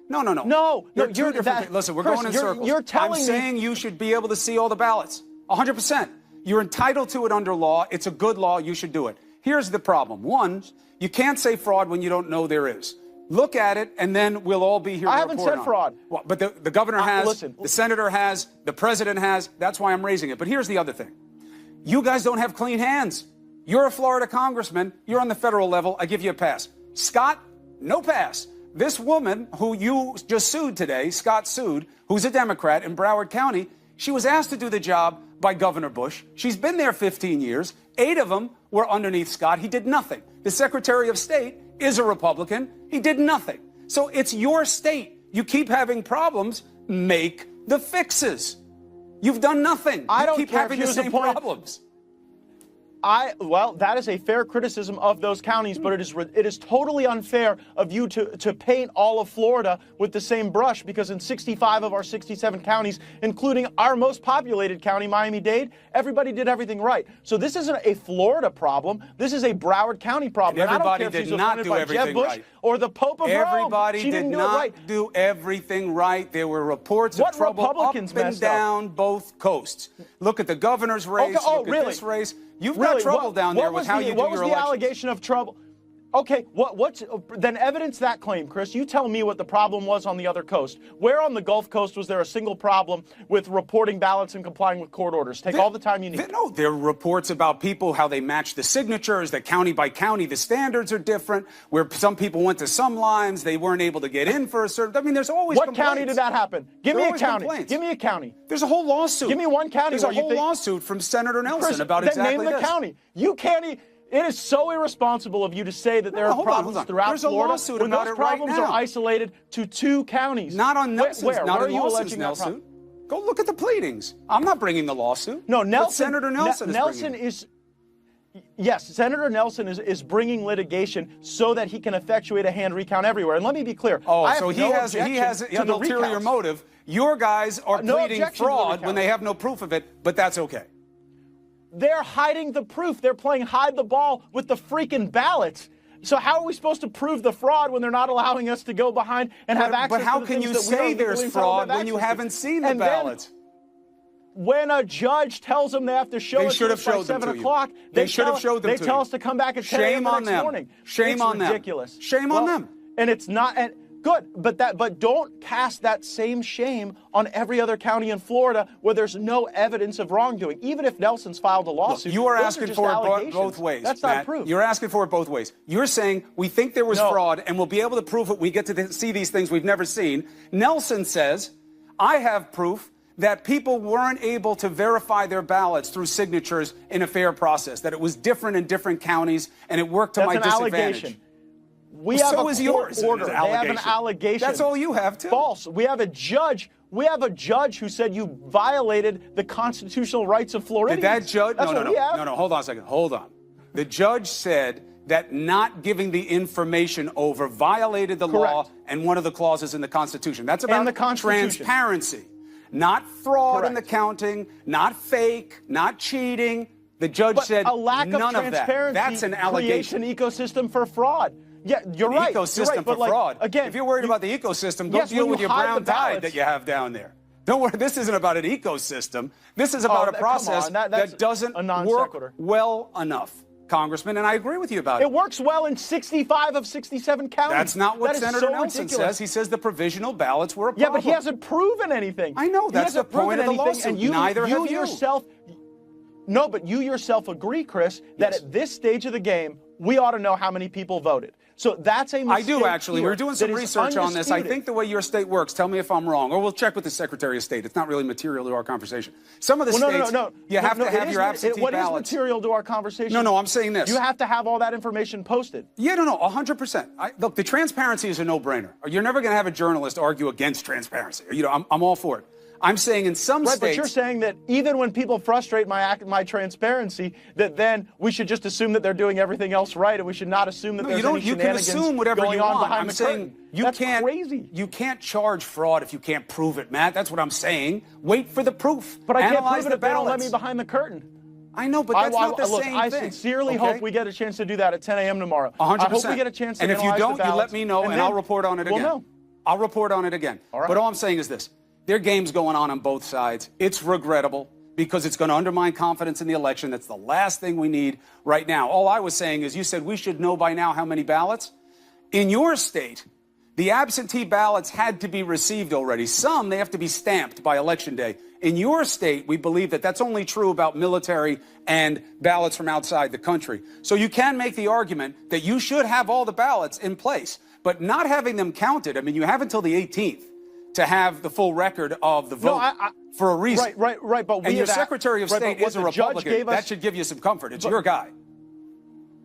No. No, Two different things. Listen, we're Chris, going in circles. You're telling I'm saying you should be able to see all the ballots. 100%. You're entitled to it under law. It's a good law. You should do it. Here's the problem. One, you can't say fraud when you don't know there is. Look at it, and then we'll all be here to report on it. I haven't said fraud. Well, but the governor has, the senator has, the president has. That's why I'm raising it. But here's the other thing. You guys don't have clean hands. You're a Florida congressman. You're on the federal level. I give you a pass. Scott, no pass. This woman who you just sued today, Scott sued, who's a Democrat in Broward County, she was asked to do the job by Governor Bush. She's been there 15 years. 8 of them were underneath Scott. He did nothing. The Secretary of State is a Republican. He did nothing. So it's your state. You keep having problems. Make the fixes. You've done nothing. I don't keep care having if the she was same appointed. problems. Well, that is a fair criticism of those counties, but it is totally unfair of you to paint all of Florida with the same brush, because in 65 of our 67 counties, including our most populated county, Miami-Dade, everybody did everything right. So this isn't a Florida problem. This is a Broward County problem. And everybody I don't care if did she's not appointed do by everything Jeb Bush right. or the Pope of Rome. Everybody She did didn't do not it right. do everything right. There were reports of trouble Republicans up and messed up? down both coasts. Look at the governor's race. Okay, look at this race. You've got trouble down there with how you do your elections. What was the allegation of trouble? Okay, what's then evidence that claim, Chris? You tell me what the problem was on the other coast. Where on the Gulf Coast was there a single problem with reporting ballots and complying with court orders? Take all the time you need. No, there are reports about people, how they match the signatures, that county by county the standards are different, where some people went to some lines, they weren't able to get in for a certain... I mean, there's always What complaints. county did that happen? Give me a county. Give me a county. There's a whole lawsuit. Give me one county. There's a whole lawsuit from Senator Nelson Chris, about then exactly name the this. county. You can't... It is so irresponsible of you to say that there are problems throughout There's Florida a lawsuit when about those it right problems now. are isolated to 2 counties. Not on Nelson's. Where Not are in you Nelson's, alleging that problem? Nelson. Go look at the pleadings. I'm not bringing the lawsuit. No, Nelson. But Senator Nelson is bringing it. Yes, Senator Nelson is bringing litigation so that he can effectuate a hand recount everywhere. And let me be clear. Oh, so he has an ulterior motive. Your guys are pleading fraud when they have no proof of it, but that's okay. They're hiding the proof. They're playing hide the ball with the freaking ballots. So how are we supposed to prove the fraud when they're not allowing us to go behind and have access to the things that we But how can you say there's fraud when you haven't seen the ballots? When a judge tells them they have to show it to us by 7 o'clock, they should have showed them to you. They tell us to come back at 10 a.m. the next morning. Shame on them. It's ridiculous. Shame on them. And it's not... Good, but don't cast that same shame on every other county in Florida where there's no evidence of wrongdoing. Even if Nelson's filed a lawsuit, look, you are asking for it both ways. That's Matt. not proof. You're asking for it both ways. You're saying we think there was fraud and we'll be able to prove it. We get to see these things we've never seen. Nelson says, I have proof that people weren't able to verify their ballots through signatures in a fair process, that it was different in different counties and it worked to my disadvantage. Allegation. We have so a is court yours. order. They have an allegation. That's all you have, too. False. We have a judge. We have a judge who said you violated the constitutional rights of Floridians. Did that judge? That's No. Hold on a second. Hold on. The judge said that not giving the information over violated the law and one of the clauses in the Constitution. That's about transparency, not fraud in the counting, not fake, not cheating. The judge said a lack of none of that. That's an allegation. Creates an ecosystem for fraud. Yeah, you're right. Ecosystem for fraud. Again, if you're worried about the ecosystem, go deal with your brown tide that you have down there. Don't worry. This isn't about an ecosystem. This is about a process that doesn't work well enough, Congressman. And I agree with you about it. It works well in 65 of 67 counties. That's not what Senator Nelson says. He says the provisional ballots were a problem. Yeah, but he hasn't proven anything. I know. That's the point of the lawsuit. And neither have you. No, but you yourself agree, Chris, that at this stage of the game, we ought to know how many people voted. So that's a mistake. I do, actually. We're doing some research on this. I think the way your state works, tell me if I'm wrong, or we'll check with the Secretary of State. It's not really material to our conversation. Some of the states, you have to have your absentee ballots. What is material to our conversation? No, I'm saying this. You have to have all that information posted. Yeah, 100%. Look, the transparency is a no-brainer. You're never going to have a journalist argue against transparency. I'm all for it. I'm saying in some states... But you're saying that even when people frustrate my transparency, that then we should just assume that they're doing everything else right, and we should not assume that there's any shenanigans you can assume whatever going you on want. behind I'm the saying curtain. That's crazy. You can't charge fraud if you can't prove it, Matt. That's what I'm saying. Wait for the proof. But I can't prove it if they don't let me behind the curtain. I know, but that's not the same thing. I sincerely hope we get a chance to do that at 10 a.m. tomorrow. 100%. I hope we get a chance to and if you don't, you let me know, and I'll report on it again. Well, no. I'll report on it again. All right. But all I'm saying is this. There are games going on both sides. It's regrettable because it's going to undermine confidence in the election. That's the last thing we need right now. All I was saying is you said we should know by now how many ballots. In your state, the absentee ballots had to be received already. Some, they have to be stamped by Election Day. In your state, we believe that that's only true about military and ballots from outside the country. So you can make the argument that you should have all the ballots in place, but not having them counted. I mean, you have until the 18th to have the full record of the vote for a reason. Right. But and your Secretary of State is a Republican. That should give you some comfort. It's your guy.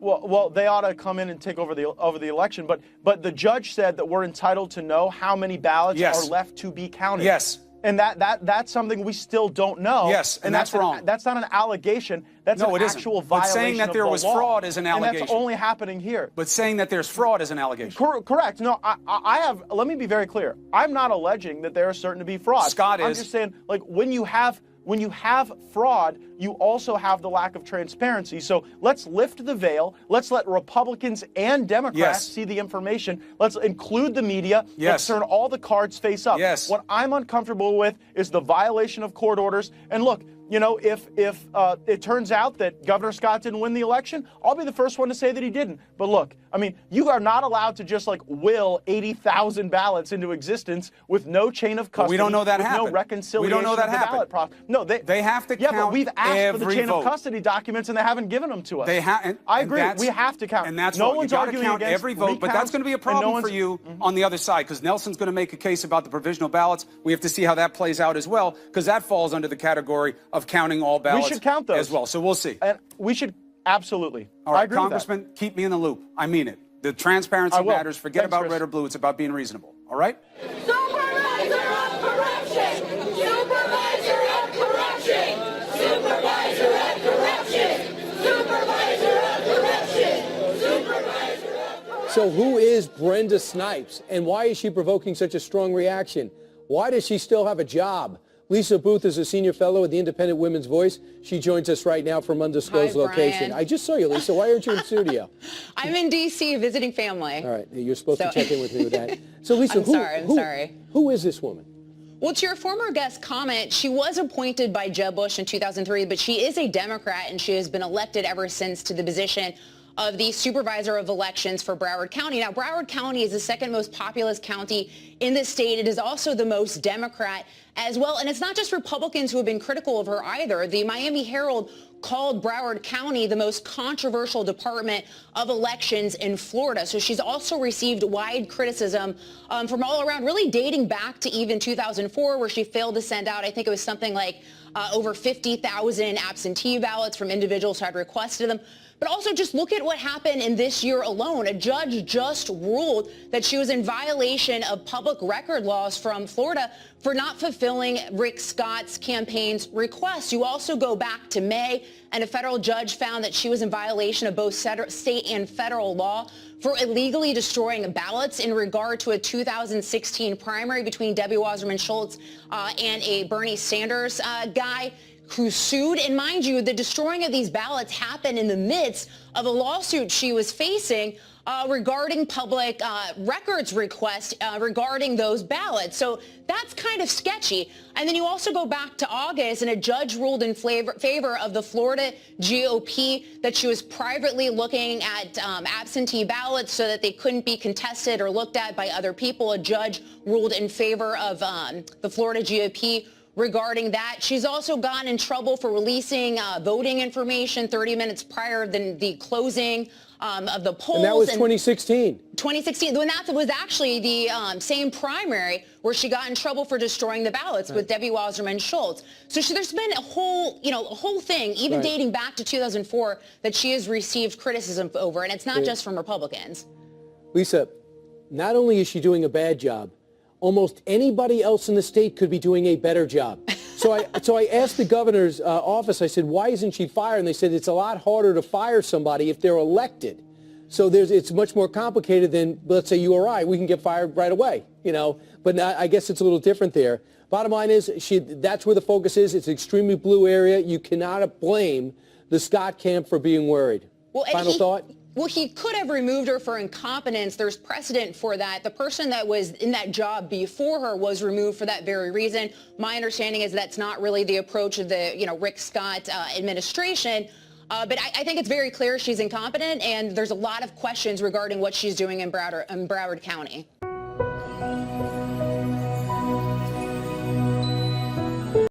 Well, they ought to come in and take over the election. But the judge said that we're entitled to know how many ballots are left to be counted. Yes. And that's something we still don't know. Yes, and that's wrong. That's not an allegation. That's an actual violation But saying that there was fraud is an allegation. And that's only happening here. But saying that there's fraud is an allegation. Correct. No, I have. Let me be very clear. I'm not alleging that there is certain to be fraud. Scott is. I'm just saying, like, when you have fraud, you also have the lack of transparency. So let's lift the veil. Let's let Republicans and Democrats see the information. Let's include the media. Let's turn all the cards face up. What I'm uncomfortable with is the violation of court orders. And look, you know, if it turns out that Governor Scott didn't win the election, I'll be the first one to say that he didn't. But look, I mean, you are not allowed to just like will 80,000 ballots into existence with no chain of custody. But we don't know that happened. No reconciliation. We don't know that happened. Ballot process. No, they have to count. Yeah, but we've asked for the chain of custody documents and they haven't given them to us. I agree. We have to count. And that's no wrong. one's You got to arguing count against every vote. But that's going to be a problem for you on the other side because Nelson's going to make a case about the provisional ballots. We have to see how that plays out as well because that falls under the category of counting all ballots. We should count those as well. So we'll see. And we should absolutely. All right, I agree Congressman, with that. keep me in the loop. I mean it. The transparency matters. Forget about red or blue. It's about being reasonable. All right? Supervisor of corruption! Supervisor of corruption! Supervisor of corruption! Supervisor of corruption! Supervisor of corruption! So who is Brenda Snipes, and why is she provoking such a strong reaction? Why does she still have a job? Lisa Booth is a senior fellow at the Independent Women's Voice. She joins us right now from undisclosed location. I just saw you, Lisa. Why aren't you in studio? I'm in D.C. visiting family. All right. You're supposed to check in with me with that. So, Lisa, I'm sorry. Who is this woman? Well, to your former guest comment, she was appointed by Jeb Bush in 2003, but she is a Democrat, and she has been elected ever since to the position of the supervisor of elections for Broward County. Now, Broward County is the second most populous county in the state. It is also the most Democrat as well. And it's not just Republicans who have been critical of her either. The Miami Herald called Broward County the most controversial department of elections in Florida. So she's also received wide criticism from all around, really dating back to even 2004, where she failed to send out, I think it was something like over 50,000 absentee ballots from individuals who had requested them. But also just look at what happened in this year alone. A judge just ruled that she was in violation of public record laws from Florida for not fulfilling Rick Scott's campaign's requests. You also go back to May, and a federal judge found that she was in violation of both state and federal law for illegally destroying ballots in regard to a 2016 primary between Debbie Wasserman Schultz and a Bernie Sanders guy who sued. And mind you, the destroying of these ballots happened in the midst of a lawsuit she was facing regarding public records request regarding those ballots. So that's kind of sketchy. And then you also go back to August, and a judge ruled in favor of the Florida GOP that she was privately looking at absentee ballots so that they couldn't be contested or looked at by other people. A judge ruled in favor of the Florida GOP regarding that. She's also gotten in trouble for releasing voting information 30 minutes prior than the closing of the polls. And that was 2016. 2016, when that was actually the same primary where she got in trouble for destroying the ballots with Debbie Wasserman Schultz. So there's been a whole thing, even dating back to 2004, that she has received criticism over, and it's not just from Republicans. Lisa, not only is she doing a bad job, almost anybody else in the state could be doing a better job. So I asked the governor's office, I said, why isn't she fired? And they said it's a lot harder to fire somebody if they're elected. So it's much more complicated than, let's say you or I, we can get fired right away, you know. But I guess it's a little different there. Bottom line is, that's where the focus is. It's an extremely blue area. You cannot blame the Scott camp for being worried. Well, Final thought? Well, he could have removed her for incompetence. There's precedent for that. The person that was in that job before her was removed for that very reason. My understanding is that's not really the approach of the, Rick Scott administration. But I think it's very clear she's incompetent, and there's a lot of questions regarding what she's doing in Broward County.